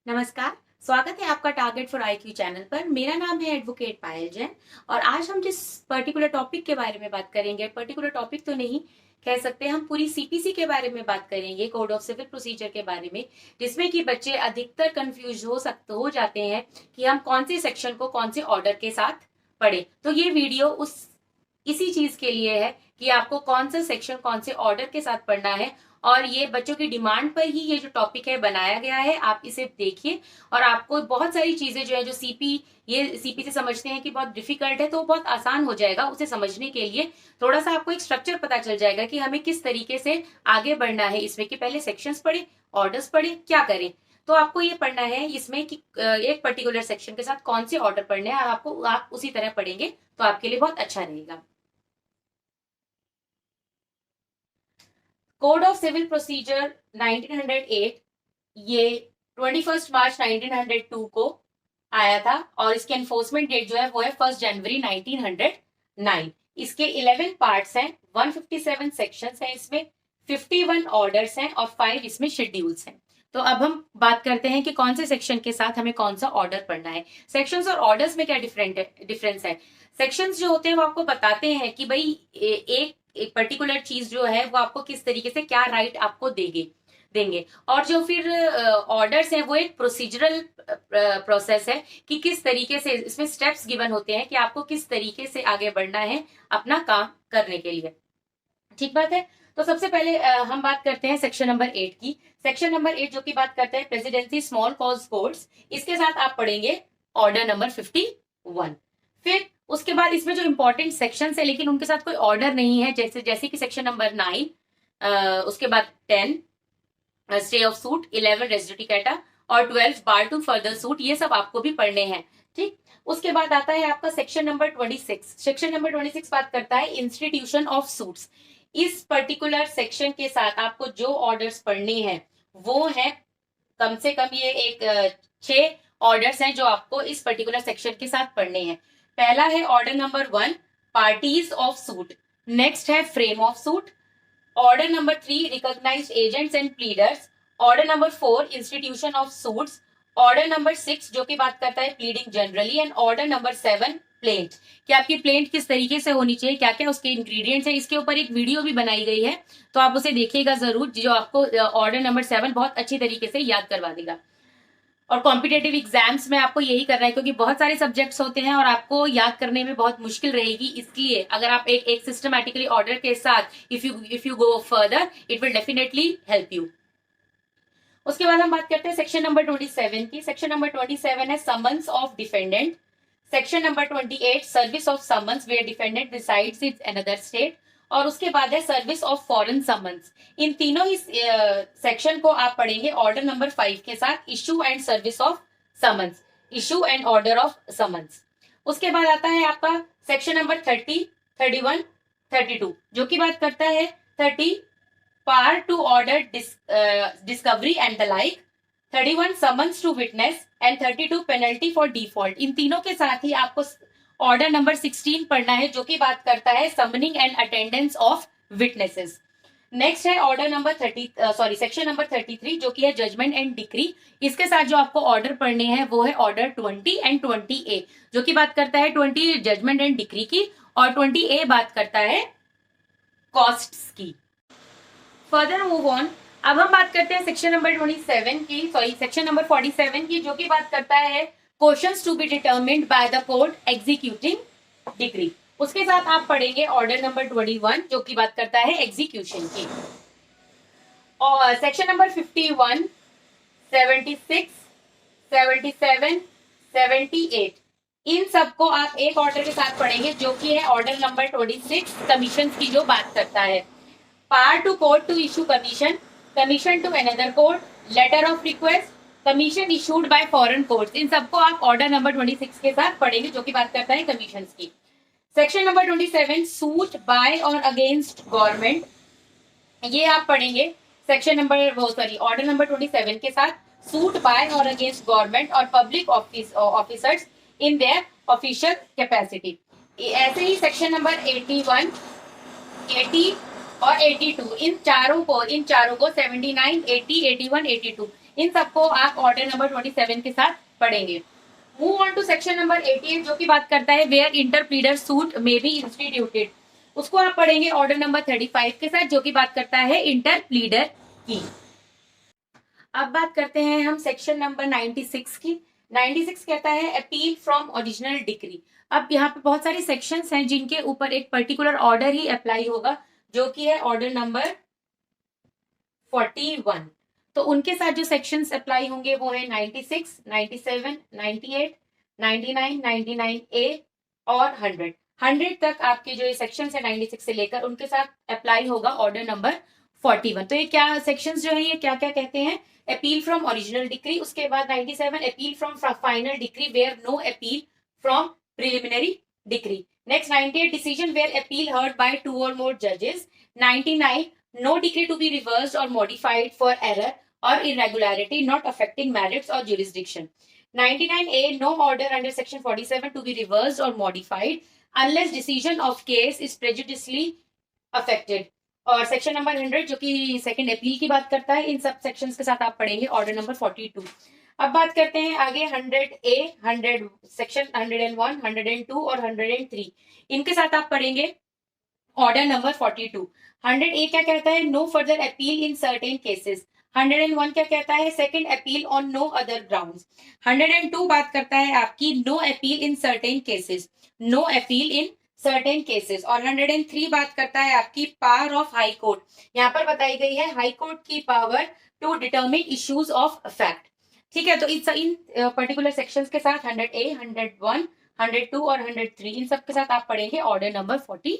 नमस्कार। स्वागत है आपका टारगेट फॉर आईक्यू चैनल पर। मेरा नाम है एडवोकेट पायल जैन और आज हम जिस पर्टिकुलर टॉपिक के बारे में बात करेंगे, पर्टिकुलर टॉपिक तो नहीं कह सकते, हम पूरी सीपीसी के बारे में बात करेंगे, कोड ऑफ सिविल प्रोसीजर के बारे में, जिसमें कि बच्चे अधिकतर कंफ्यूज हो जाते हैं कि हम कौन से सेक्शन को कौन से ऑर्डर के साथ पढ़े। तो ये वीडियो इसी चीज के लिए है कि आपको कौन सा सेक्शन कौन से ऑर्डर के साथ पढ़ना है, और ये बच्चों की डिमांड पर ही ये जो टॉपिक है बनाया गया है। आप इसे देखिए और आपको बहुत सारी चीजें जो है जो सीपी से समझते हैं कि बहुत डिफिकल्ट है, तो बहुत आसान हो जाएगा उसे समझने के लिए। थोड़ा सा आपको एक स्ट्रक्चर पता चल जाएगा कि हमें किस तरीके से आगे बढ़ना है इसमें, कि पहले सेक्शंस पढ़े, ऑर्डर्स पढ़े, क्या करें। तो आपको ये पढ़ना है इसमें कि एक पर्टिकुलर सेक्शन के साथ कौन से ऑर्डर पढ़ने हैं, और आप उसी तरह पढ़ेंगे तो आपके लिए बहुत अच्छा रहेगा। कोड ऑफ सिविल प्रोसीजर 1908 ये 21 मार्च 1902 को आया था और इसके एनफोर्समेंट डेट जो है वो है 1 जनवरी 1909। इसके 11 पार्ट्स हैं, 157 सेक्शंस हैं, इसमें 51 ऑर्डर्स हैं और 5 इसमें शेड्यूल्स हैं। तो अब हम बात करते हैं कि कौन से सेक्शन के साथ हमें कौन सा ऑर्डर पढ़ना है। सेक्शंस और ऑर्डर्स में क्या डिफरेंस है। सेक्शंस जो होते हैं वो आपको बताते हैं कि भाई एक पर्टिकुलर चीज जो है वो आपको किस तरीके से क्या राइट आपको देंगे। और जो फिर ऑर्डर्स हैं वो एक प्रोसीजरल प्रोसेस है कि किस तरीके से इसमें स्टेप्स गिवन होते हैं कि आपको किस तरीके से आगे बढ़ना है अपना काम करने के लिए। ठीक बात है। तो सबसे पहले हम बात करते हैं सेक्शन नंबर 8 की। सेक्शन नंबर 8 जो की बात करते हैं प्रेसिडेंसी स्मॉल कॉज कोर्ट्स, इसके साथ आप पढ़ेंगे ऑर्डर नंबर 51। फिर उसके बाद इसमें जो इंपॉर्टेंट सेक्शन है लेकिन उनके साथ कोई ऑर्डर नहीं है, जैसे कि सेक्शन नंबर 9, उसके बाद 10 stay of suit, 11 res judicata और 12 बार टू फर्दर सूट, ये सब आपको भी पढ़ने हैं। ठीक। उसके बाद आता है आपका सेक्शन नंबर 26। सेक्शन नंबर 26 बात करता है इंस्टीट्यूशन ऑफ सूट्स। इस पर्टिकुलर सेक्शन के साथ आपको जो ऑर्डर्स पढ़ने हैं वो है कम से कम ये एक 6 ऑर्डर्स हैं जो आपको इस पर्टिकुलर सेक्शन के साथ पढ़ने हैं। पहला है order number 1 parties of suit, next है frame of suit, order number 3 recognized agents and pleaders, order number 4 institution of suits, order number 6 जो कि बात करता है pleading generally, and order number 7 plaint, कि आपकी प्लेंट किस तरीके से होनी चाहिए, क्या क्या उसके इंग्रेडिएंट्स हैं। इसके ऊपर एक वीडियो भी बनाई गई है तो आप उसे देखिएगा जरूर, जो आपको ऑर्डर नंबर 7 बहुत अच्छी तरीके से याद करवा देगा। और कॉम्पिटेटिव एग्जाम्स में आपको यही करना है क्योंकि बहुत सारे सब्जेक्ट्स होते हैं और आपको याद करने में बहुत मुश्किल रहेगी। इसलिए अगर आप एक सिस्टमैटिकली ऑर्डर के साथ if you go further it will definitely help you. उसके बाद हम बात करते हैं सेक्शन नंबर 27 की। सेक्शन नंबर 27 है summons of defendant. Section number 28 service of summons where defendant resides in another state, और उसके बाद है सर्विस ऑफ फॉरेन समन्स। इन तीनों ही सेक्शन को आप पढ़ेंगे ऑर्डर नंबर 5 के साथ, issue and service of summons, issue and order of summons. उसके बाद आता है आपका सेक्शन नंबर 30, 31, 32 जो की बात करता है 30 part two order discovery and the like, 31 summons to witness and 32 penalty for default. इन तीनों के साथ ही आपको ऑर्डर नंबर 16 पढ़ना है जो कि बात करता है summoning and attendance of witnesses. Next है ऑर्डर नंबर सेक्शन नंबर 33 जो कि है जजमेंट एंड डिक्री। इसके साथ जो आपको ऑर्डर पढ़ने हैं वो है ऑर्डर 20 एंड 20A जो कि बात करता है 20 जजमेंट एंड डिक्री की, और 20A बात करता है कॉस्ट्स की। फर्दर मूव ऑन, अब हम बात करते हैं सेक्शन नंबर 27 की, सेक्शन नंबर 47 की, जो की बात करता है questions to be determined by the court executing decree. उसके साथ आप पढ़ेंगे ऑर्डर नंबर 21 जो की बात करता है एग्जीक्यूशन की। और सेक्शन नंबर 51, 76, 77, 78 इन सबको आप एक ऑर्डर के साथ पढ़ेंगे जो कि है ऑर्डर नंबर 26 कमीशन की, जो बात करता है part two court to issue commission, commission to another court, letter of request, commission issued by foreign courts. इन सबको आप ऑर्डर नंबर 26 के साथ पढ़ेंगे जो कि बात करता है कमीशन की। सेक्शन नंबर 27 सूट बाय और अगेंस्ट गवर्नमेंट, ये आप पढ़ेंगे सेक्शन नंबर ऑर्डर नंबर 27 के साथ सूट बाय और अगेंस्ट गवर्नमेंट और public officers in their official capacity. ऐसे ही सेक्शन नंबर 81, 80 और 82 इन चारों को 79, 80, 81, 82 इन सबको आप ऑर्डर नंबर 27 के साथ पढ़ेंगे। Move on to section number 88 जो की बात करता है where interpleader suit may be instituted, उसको आप पढ़ेंगे ऑर्डर नंबर 35 के साथ, जो की बात करता है इंटरप्लीडर की। अब बात करते हैं हम सेक्शन नंबर 96 की। 96 कहता है अपील फ्रॉम ओरिजिनल डिक्री। अब यहाँ पे बहुत सारे सेक्शंस हैं जिनके ऊपर एक पर्टिकुलर ऑर्डर ही अप्लाई होगा, जो कि है ऑर्डर नंबर 41। तो उनके साथ जो सेक्शंस अप्लाई होंगे वो है 96, 97, 98, 99, 99A और 100। 100 तक आपके जो ये सेक्शंस है 96 से लेकर उनके साथ अप्लाई होगा ऑर्डर नंबर 41। तो ये क्या सेक्शंस जो है ये क्या क्या कहते हैं? अपील फ्रॉम ओरिजिनल डिक्री, उसके बाद 97 appeal from final decree where no appeal from preliminary decree. Next 98 decision where appeal heard by 2 or more judges। 99 no decree to be reversed or modified for error or irregularity not affecting merits or jurisdiction। 99A no order under section 47 to be reversed or modified unless decision of case is prejudicially affected। और section number 100 जो कि second appeal की बात करता है, इन सब sections के साथ आप पढ़ेंगे ऑर्डर नंबर 42। अब बात करते हैं आगे 100A, 100 सेक्शन 101, 102 और 103, इनके साथ आप पढ़ेंगे ऑर्डर नंबर 42। 100A क्या कहता है? No further appeal in certain cases. 101 क्या कहता है? Second appeal on no other grounds. 102 बात करता है आपकी no appeal in certain cases, no appeal in certain cases. और 103 बात करता है आपकी पावर ऑफ हाई कोर्ट। यहाँ पर बताई गई है हाई कोर्ट की power to determine issues of fact. ठीक है, तो इन पर्टिकुलर सेक्शंस के साथ 100A, 101, 102 और 103 इन सब के साथ आप पढ़ेंगे ऑर्डर नंबर 42।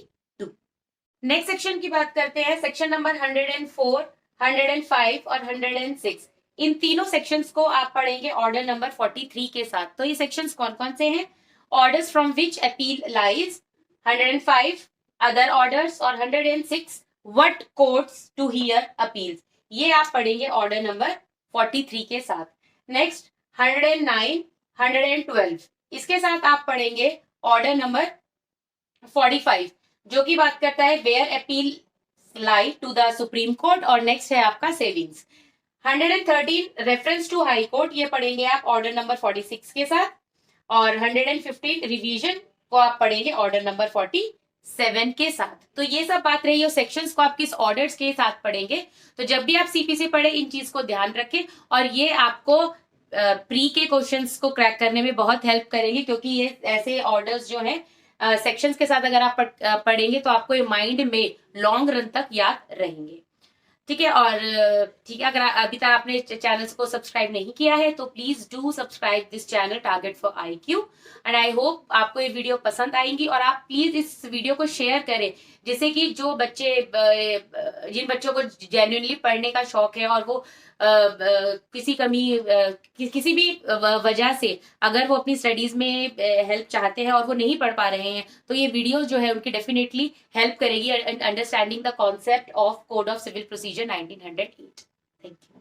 नेक्स्ट सेक्शन की बात करते हैं, सेक्शन नंबर 104, 105 और 106। इन तीनों सेक्शंस को आप पढ़ेंगे ऑर्डर नंबर 43 के साथ। तो ये सेक्शंस कौन कौन से हैं? Orders from which appeal lies, 105 other orders और 106 what courts to hear appeals. ये आप पढ़ेंगे ऑर्डर नंबर 43 के साथ। नेक्स्ट 109, 112 इसके साथ आप पढ़ेंगे ऑर्डर नंबर 45 जो की बात करता है where appeal lie to the supreme court. और नेक्स्ट है आपका savings. 113 reference to high court, ये पढ़ेंगे आप ऑर्डर नंबर 46 के साथ। और 115 रिवीजन को आप पढ़ेंगे ऑर्डर नंबर 47 के साथ। तो ये सब बात रही है सेक्शंस को आप किस ऑर्डर्स के साथ पढ़ेंगे। तो जब भी आप सीपीसी पढ़े इन चीज को ध्यान रखें, और ये आपको प्री के क्वेश्चंस को क्रैक करने में बहुत हेल्प करेंगे, क्योंकि ये ऐसे ऑर्डर्स जो हैं सेक्शंस के साथ अगर आप पढ़ेंगे तो आपको ये माइंड में लॉन्ग रन तक याद रहेंगे। ठीक है, और ठीक है, अगर अभी तक आपने चैनल को सब्सक्राइब नहीं किया है तो please do subscribe this channel target for IQ। And I hope आपको ये वीडियो पसंद आएंगी, और आप प्लीज इस वीडियो को शेयर करें, जिससे कि जो बच्चे जिन बच्चों को जेन्युइनली पढ़ने का शौक है और वो किसी भी वजह से अगर वो अपनी स्टडीज में हेल्प चाहते हैं और वो नहीं पढ़ पा रहे हैं, तो ये वीडियो जो है उनकी डेफिनेटली हेल्प करेगी understanding the concept of code of civil procedure 1908। Thank you.